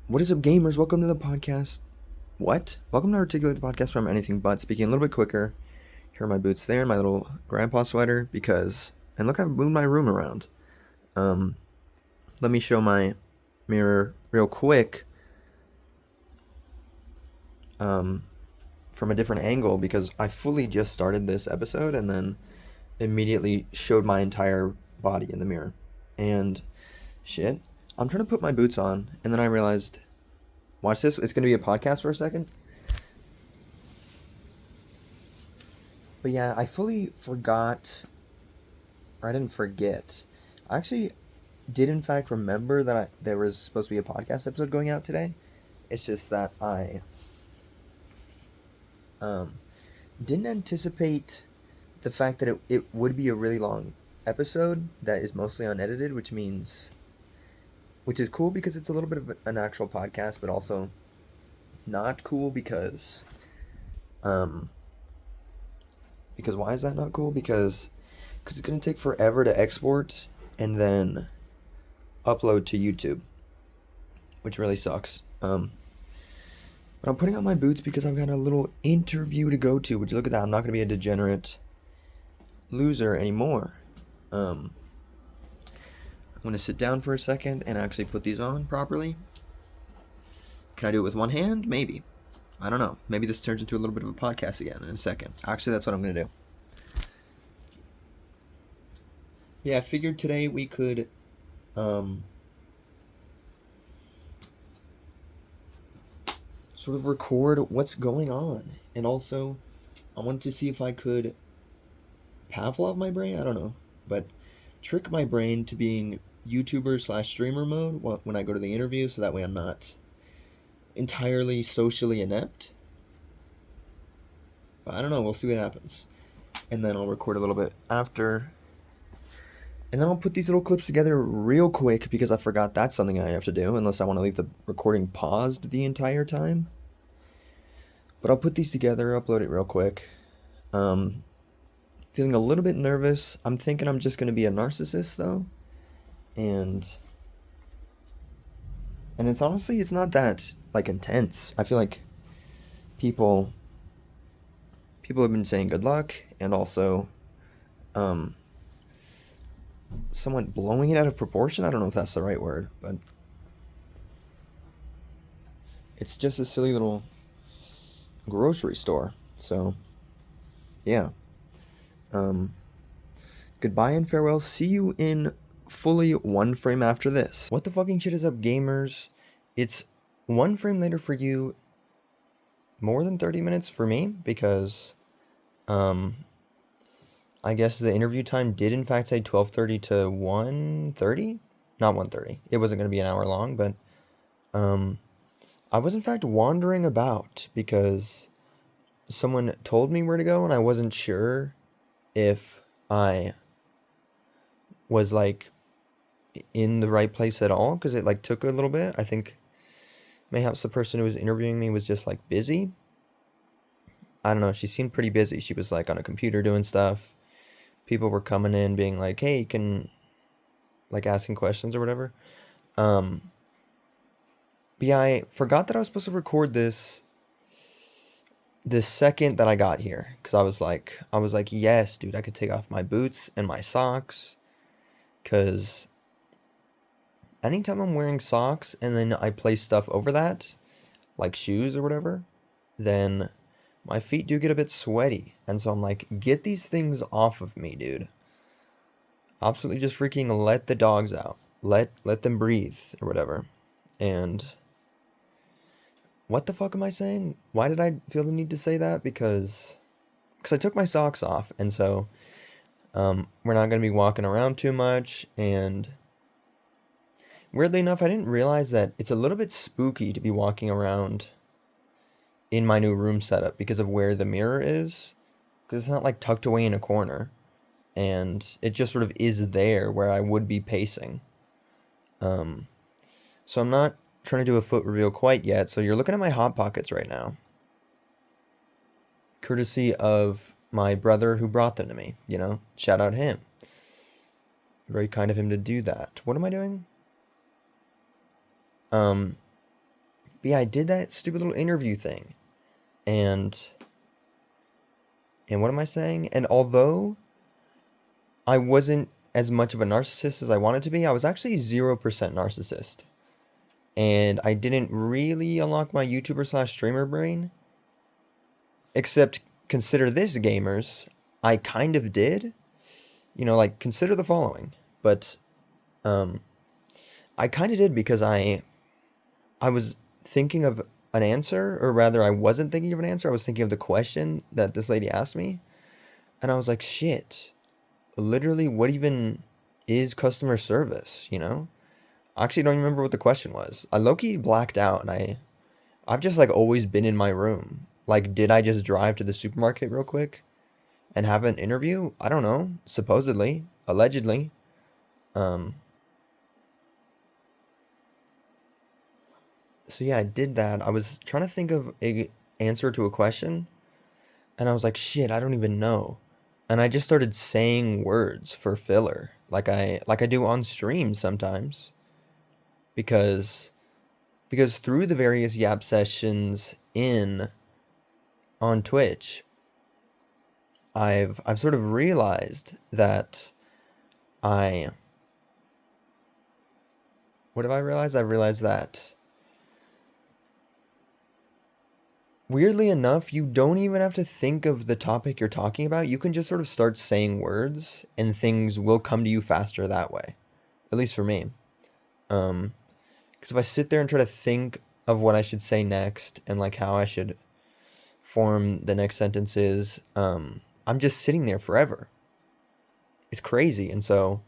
What is up, gamers? Welcome to the podcast. What? Welcome to Articulate, the podcast from anything but speaking a little bit quicker. Here are my boots there, my little grandpa sweater, because... And look, I've moved my room around. Um, Let me show my mirror real quick from a different angle, because I fully just started this episode and then immediately showed my entire body in the mirror. And shit, I'm trying to put my boots on, and then I realized... Watch this, it's going to be a podcast for a second. But yeah, I fully forgot, or I didn't forget. I actually did in fact remember that there was supposed to be a podcast episode going out today. It's just that I um, didn't anticipate the fact that it would be a really long episode that is mostly unedited, which is cool because it's a little bit of an actual podcast, but also not cool um, because why is that not cool? Because it's going to take forever to export and then upload to YouTube, which really sucks. But I'm putting on my boots because I've got a little interview to go to. Would you look at that? I'm not going to be a degenerate loser anymore. I'm going to sit down for a second and actually put these on properly. Can I do it with one hand? Maybe. I don't know. Maybe this turns into a little bit of a podcast again in a second. Actually, that's what I'm going to do. Yeah, I figured today we could sort of record what's going on. And also, I wanted to see if I could Pavlov my brain? I don't know. But trick my brain to being YouTuber/streamer mode when I go to the interview, so that way I'm not entirely socially inept. But I don't know. We'll see what happens. And then I'll record a little bit after. And then I'll put these little clips together real quick because I forgot that's something I have to do, unless I want to leave the recording paused the entire time. But I'll put these together, upload it real quick. Feeling a little bit nervous. I'm thinking I'm just going to be a narcissist, though. And it's honestly, it's not that, like, intense. I feel like people have been saying good luck, and also somewhat blowing it out of proportion. I don't know if that's the right word, but it's just a silly little grocery store. So, yeah. Goodbye and farewell. See you in fully one frame after this. What the fucking shit is up, gamers? It's one frame later for you, more than 30 minutes for me, because I guess the interview time did in fact say 12:30 to 1:30? Not 1:30. It wasn't going to be an hour long, but I was in fact wandering about because someone told me where to go, and I wasn't sure if I was like in the right place at all, because it like took a little bit. I think mayhaps the person who was interviewing me was just like busy. I don't know, she seemed pretty busy. She was like on a computer doing stuff. People were coming in being like, hey, you can, like, asking questions or whatever. But yeah, I forgot that I was supposed to record this the second that I got here, because I was like, yes, dude, I could take off my boots and my socks, because anytime I'm wearing socks and then I place stuff over that, like shoes or whatever, then my feet do get a bit sweaty. And so I'm like, get these things off of me, dude. Absolutely just freaking let the dogs out. Let them breathe or whatever. And what the fuck am I saying? Why did I feel the need to say that? Because I took my socks off, and so we're not going to be walking around too much. And weirdly enough, I didn't realize that it's a little bit spooky to be walking around in my new room setup because of where the mirror is. Because it's not like tucked away in a corner, and it just sort of is there where I would be pacing. So I'm not trying to do a foot reveal quite yet. So you're looking at my Hot Pockets right now, courtesy of my brother who brought them to me. You know, shout out him. Very kind of him to do that. What am I doing? But yeah, I did that stupid little interview thing. And what am I saying? And although I wasn't as much of a narcissist as I wanted to be, I was actually 0% narcissist. And I didn't really unlock my YouTuber slash streamer brain. Except, consider this, gamers. I kind of did. Like, consider the following. But, I kind of did because I was thinking of an answer, or rather, I wasn't thinking of an answer. I was thinking of the question that this lady asked me. And I was like, shit, literally, what even is customer service, I actually don't remember what the question was. I low-key blacked out, and I've just, like, always been in my room. Like, did I just drive to the supermarket real quick and have an interview? I don't know. Supposedly. Allegedly. So yeah, I did that. I was trying to think of a answer to a question, and I was like, shit, I don't even know. And I just started saying words for filler, like I do on stream sometimes, because through the various Yap sessions in on Twitch, I've sort of realized that I what have I realized? I've realized that weirdly enough, you don't even have to think of the topic you're talking about. You can just sort of start saying words and things will come to you faster that way. At least for me. Because if I sit there and try to think of what I should say next and like how I should form the next sentences, I'm just sitting there forever. It's crazy. And so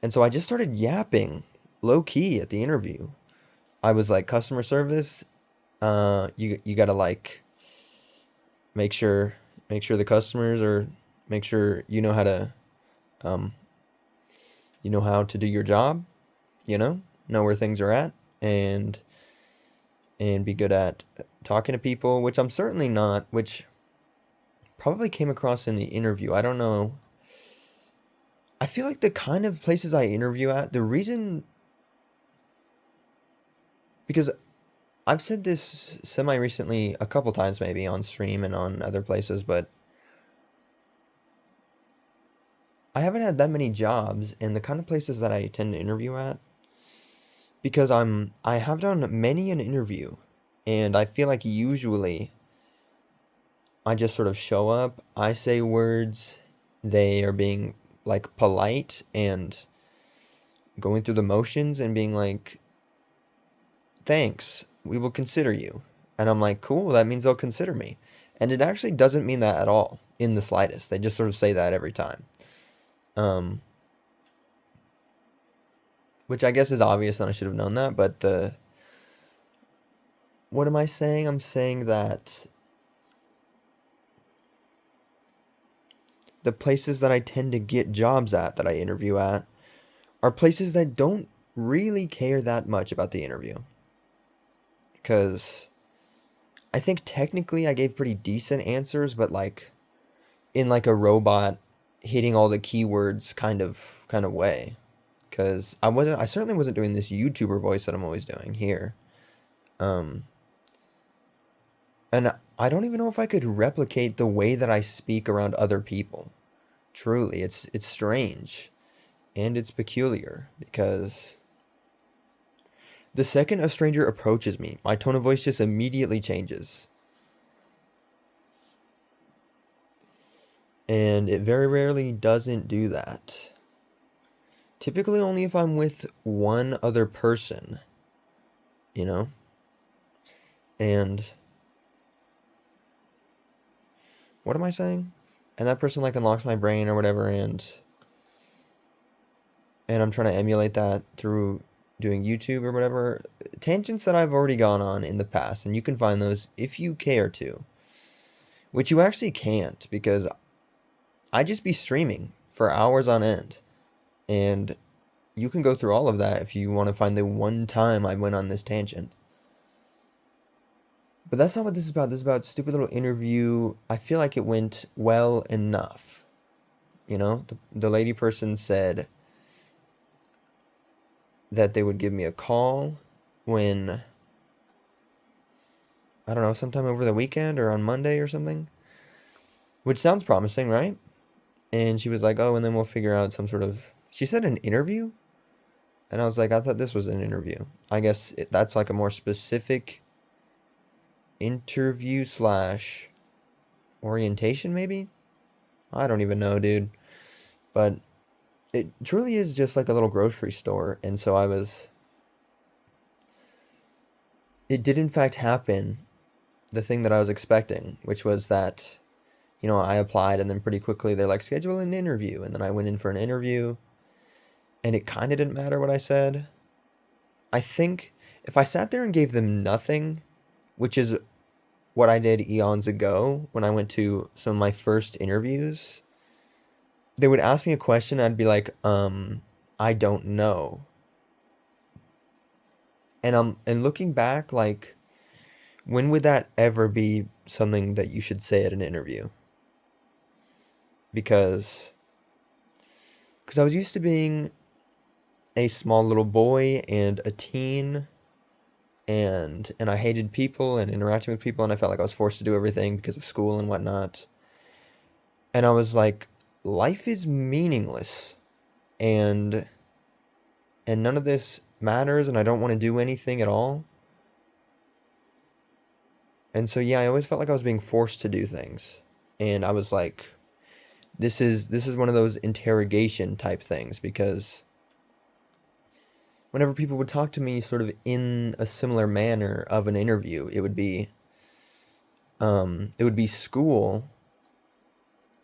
I just started yapping low key at the interview. I was like, customer service, you gotta like make sure the customers are make sure you know how to um do your job, know where things are at, and be good at talking to people, which I'm certainly not, which probably came across in the interview. I don't know. I feel like the kind of places I interview at, the reason, because I've said this semi recently a couple times maybe on stream and on other places, but I haven't had that many jobs in the kind of places that I tend to interview at, because I have done many an interview, and I feel like usually I just sort of show up, I say words, they are being like polite and going through the motions and being like, thanks, we will consider you. And I'm like, cool, that means they'll consider me. And it actually doesn't mean that at all in the slightest. They just sort of say that every time. Which I guess is obvious and I should have known that, but what am I saying? I'm saying that the places that I tend to get jobs at, that I interview at, are places that don't really care that much about the interview. Because I think technically I gave pretty decent answers, but like in like a robot hitting all the keywords kind of way. Because I certainly wasn't doing this YouTuber voice that I'm always doing here. And I don't even know if I could replicate the way that I speak around other people. Truly, it's strange. And it's peculiar, because the second a stranger approaches me, my tone of voice just immediately changes. And it very rarely doesn't do that. Typically only if I'm with one other person, you know? And what am I saying? And that person like unlocks my brain or whatever, and I'm trying to emulate that through doing YouTube or whatever. Tangents that I've already gone on in the past, and you can find those if you care to. Which you actually can't, because I just be streaming for hours on end. And you can go through all of that if you want to find the one time I went on this tangent. But that's not what this is about. This is about stupid little interview. I feel like it went well enough. The lady person said that they would give me a call when I don't know, sometime over the weekend or on Monday or something, which sounds promising, right? And she was like, oh, and then we'll figure out some sort of, she said an interview? And I was like, I thought this was an interview. I guess that's like a more specific interview slash orientation, maybe? I don't even know, dude. But it truly is just like a little grocery store. And so it did in fact happen, the thing that I was expecting, which was that, I applied and then pretty quickly they're like, schedule an interview. And then I went in for an interview and it kind of didn't matter what I said. I think if I sat there and gave them nothing, which is what I did eons ago when I went to some of my first interviews, they would ask me a question. I'd be like, I don't know. And looking back, like, when would that ever be something that you should say at an interview? Because I was used to being a small little boy and a teen, and I hated people and interacting with people, and I felt like I was forced to do everything because of school and whatnot. And I was like, life is meaningless, and none of this matters, and I don't want to do anything at all. And so yeah, I always felt like I was being forced to do things. And I was like, this is one of those interrogation type things, because whenever people would talk to me sort of in a similar manner of an interview, it would be school.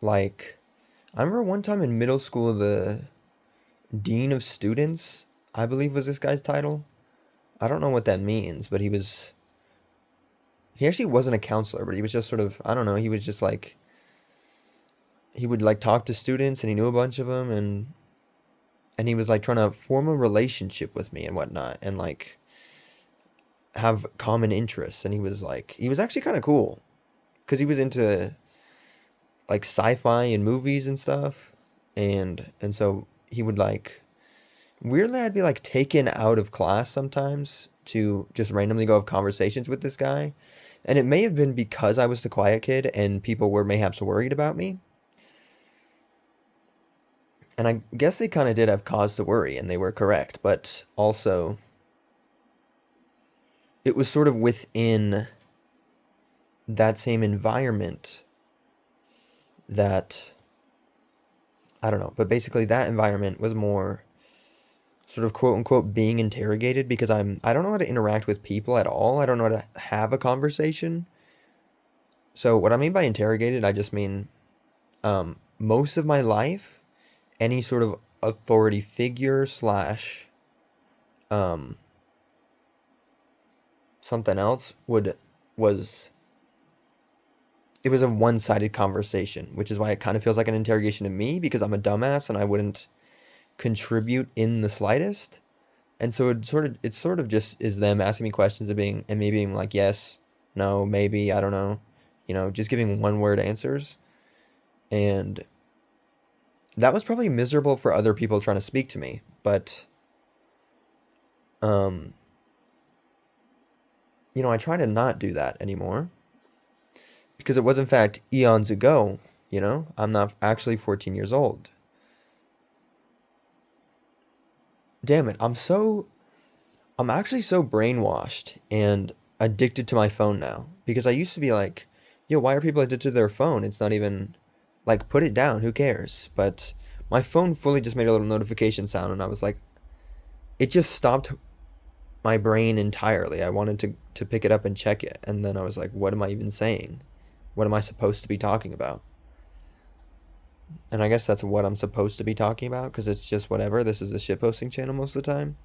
Like, I remember one time in middle school, the dean of students, I believe was this guy's title. I don't know what that means, but he actually wasn't a counselor, but he was just sort of, I don't know, he was just like, he would like talk to students and he knew a bunch of them, and he was like trying to form a relationship with me and whatnot, and like have common interests. And he was actually kind of cool because he was into like sci-fi and movies and stuff. And so he would like, weirdly, I'd be like taken out of class sometimes to just randomly go have conversations with this guy. And it may have been because I was the quiet kid and people were mayhaps worried about me. And I guess they kind of did have cause to worry, and they were correct. But also, it was sort of within that same environment that, I don't know, but basically that environment was more sort of quote unquote being interrogated, because I don't know how to interact with people at all. I don't know how to have a conversation. So what I mean by interrogated, I just mean most of my life, any sort of authority figure slash um, something else was it was a one-sided conversation, which is why it kind of feels like an interrogation to me, because I'm a dumbass and I wouldn't contribute in the slightest. And so it sort of just is them asking me questions and me being like, yes, no, maybe, I don't know, just giving one word answers. And that was probably miserable for other people trying to speak to me, but um I try to not do that anymore, because it was in fact eons ago. I'm not actually 14 years old. Damn it, I'm actually so brainwashed and addicted to my phone now, because I used to be like, yo, why are people addicted to their phone? It's not even like, put it down, who cares? But my phone fully just made a little notification sound, and I was like, it just stopped my brain entirely. I wanted to pick it up and check it, and then I was like, what am I even saying? What am I supposed to be talking about? And I guess that's what I'm supposed to be talking about, because it's just whatever. This is a shitposting channel most of the time.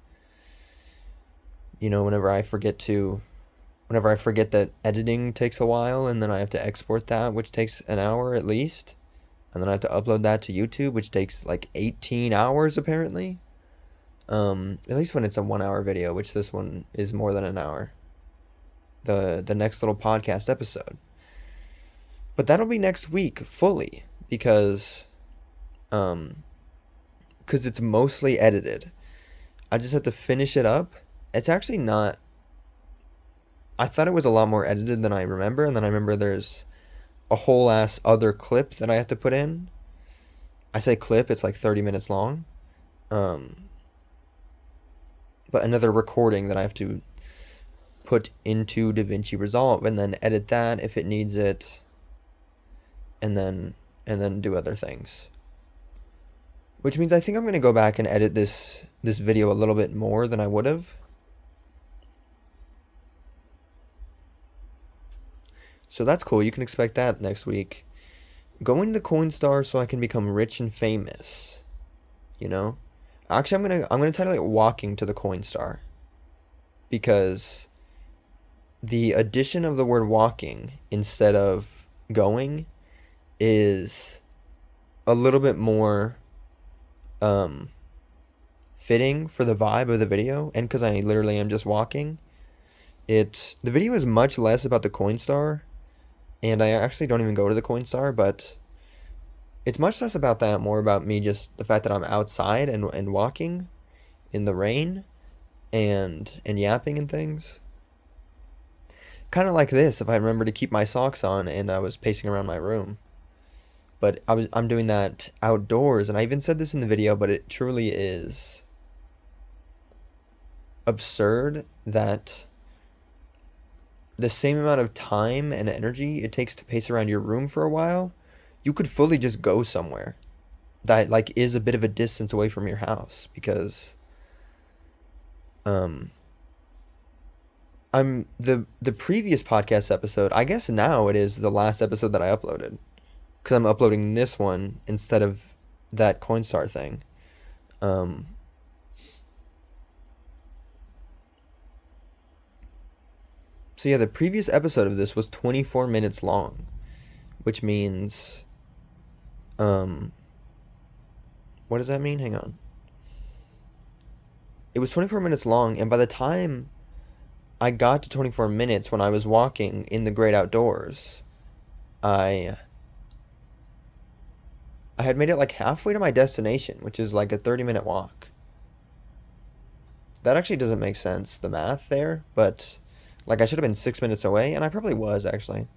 Whenever I forget that editing takes a while, and then I have to export that, which takes an hour at least, and then I have to upload that to YouTube, which takes like 18 hours apparently. At least when it's a 1 hour video, which this one is more than an hour. The next little podcast episode. But that'll be next week fully, um because it's mostly edited. I just have to finish it up. It's actually not I thought it was a lot more edited than I remember, and then I remember there's a whole ass other clip that I have to put in. I say clip, it's like 30 minutes long. Um, but another recording that I have to put into DaVinci Resolve and then edit that if it needs it, and then do other things. Which means I think I'm gonna go back and edit this video a little bit more than I would have. So that's cool. You can expect that next week. Going to Coinstar so I can become rich and famous. You know? Actually, I'm gonna title it Walking to the Coinstar. Because the addition of the word walking instead of going is a little bit more fitting for the vibe of the video, and because I literally am just walking. The video is much less about the Coinstar, and I actually don't even go to the Coinstar, but it's much less about that, more about me, just the fact that I'm outside and walking in the rain and yapping and things. Kind of like this, if I remember to keep my socks on and I was pacing around my room. But I'm doing that outdoors, and I even said this in the video, but it truly is absurd that the same amount of time and energy it takes to pace around your room for a while, you could fully just go somewhere that like is a bit of a distance away from your house, because I'm the previous podcast episode, I guess now it is the last episode that I uploaded, because I'm uploading this one instead of that Coinstar thing. So yeah, the previous episode of this was 24 minutes long, which means, what does that mean? Hang on. It was 24 minutes long, and by the time I got to 24 minutes when I was walking in the great outdoors, I had made it like halfway to my destination, which is like a 30-minute walk. That actually doesn't make sense, the math there, but like I should have been 6 minutes away, and I probably was actually.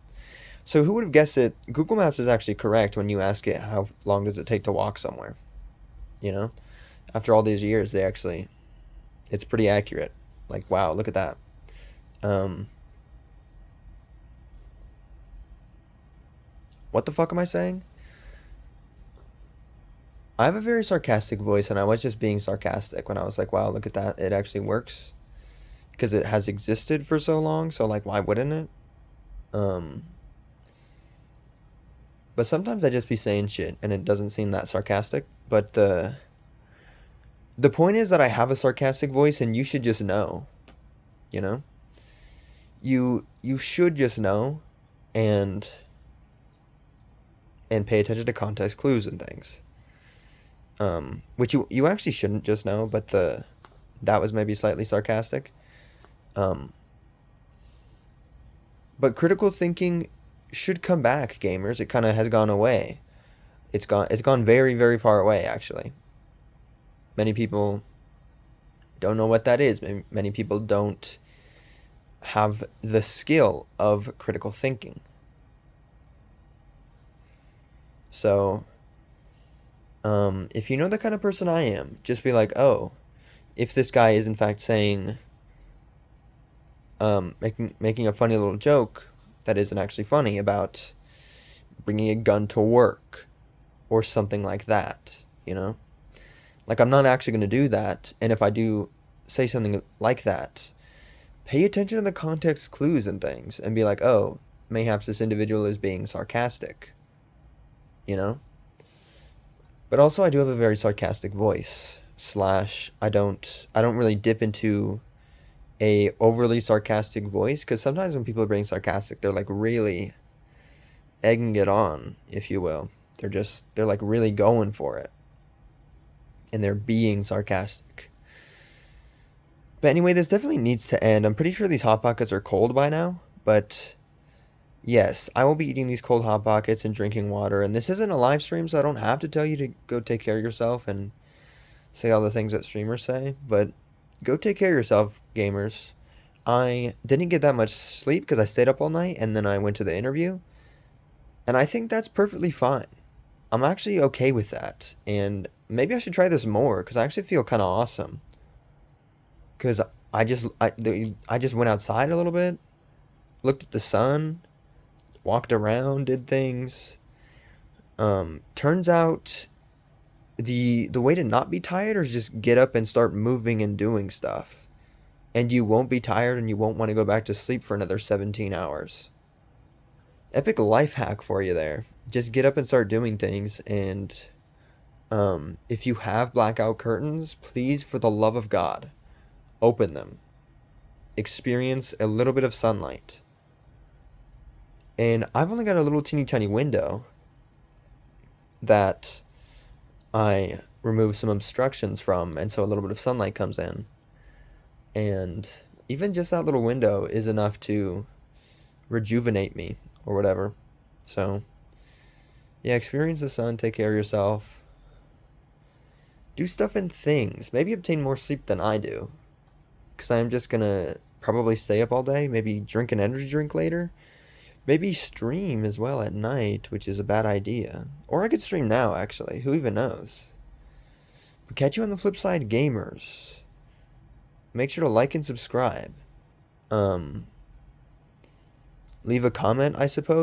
So who would have guessed it? Google Maps is actually correct when you ask it how long does it take to walk somewhere. You know? After all these years, it's pretty accurate. Like, wow, look at that. What the fuck am I saying? I have a very sarcastic voice, and I was just being sarcastic when I was like, wow, look at that. It actually works. Because it has existed for so long, so like, why wouldn't it? But sometimes I just be saying shit, and it doesn't seem that sarcastic. But the point is that I have a sarcastic voice, and you should just know. You know? You should just know, and pay attention to context clues and things. Which you actually shouldn't just know, but that was maybe slightly sarcastic. But critical thinking should come back, gamers. It kind of has gone away. It's gone very, very far away, actually. Many people don't know what that is. Many people don't have the skill of critical thinking. So, if you know the kind of person I am, just be like, oh, if this guy is in fact saying, making a funny little joke that isn't actually funny about bringing a gun to work or something like that, you know? Like, I'm not actually going to do that, and if I do say something like that, pay attention to the context clues and things, and be like, oh, mayhaps this individual is being sarcastic, you know? But also, I do have a very sarcastic voice, / I don't really dip into a overly sarcastic voice, because sometimes when people are being sarcastic, they're like really egging it on, if you will. They're like really going for it, and they're being sarcastic. But anyway, this definitely needs to end. I'm pretty sure these Hot Pockets are cold by now, but yes, I will be eating these cold Hot Pockets and drinking water, and this isn't a live stream, so I don't have to tell you to go take care of yourself and say all the things that streamers say, but go take care of yourself, gamers. I didn't get that much sleep because I stayed up all night and then I went to the interview. And I think that's perfectly fine. I'm actually okay with that. And maybe I should try this more because I actually feel kind of awesome. Because I just went outside a little bit, looked at the sun, walked around, did things. Turns out the way to not be tired is just get up and start moving and doing stuff. And you won't be tired and you won't want to go back to sleep for another 17 hours. Epic life hack for you there. Just get up and start doing things. And if you have blackout curtains, please, for the love of God, open them. Experience a little bit of sunlight. And I've only got a little teeny tiny window that I remove some obstructions from, and so a little bit of sunlight comes in. And even just that little window is enough to rejuvenate me or whatever. So, yeah, experience the sun, take care of yourself, do stuff and things. Maybe obtain more sleep than I do, because I'm just gonna probably stay up all day, maybe drink an energy drink later, maybe stream as well at night, which is a bad idea. Or I could stream now, actually. Who even knows? But catch you on the flip side, gamers. Make sure to like and subscribe. Um, Leave a comment, I suppose.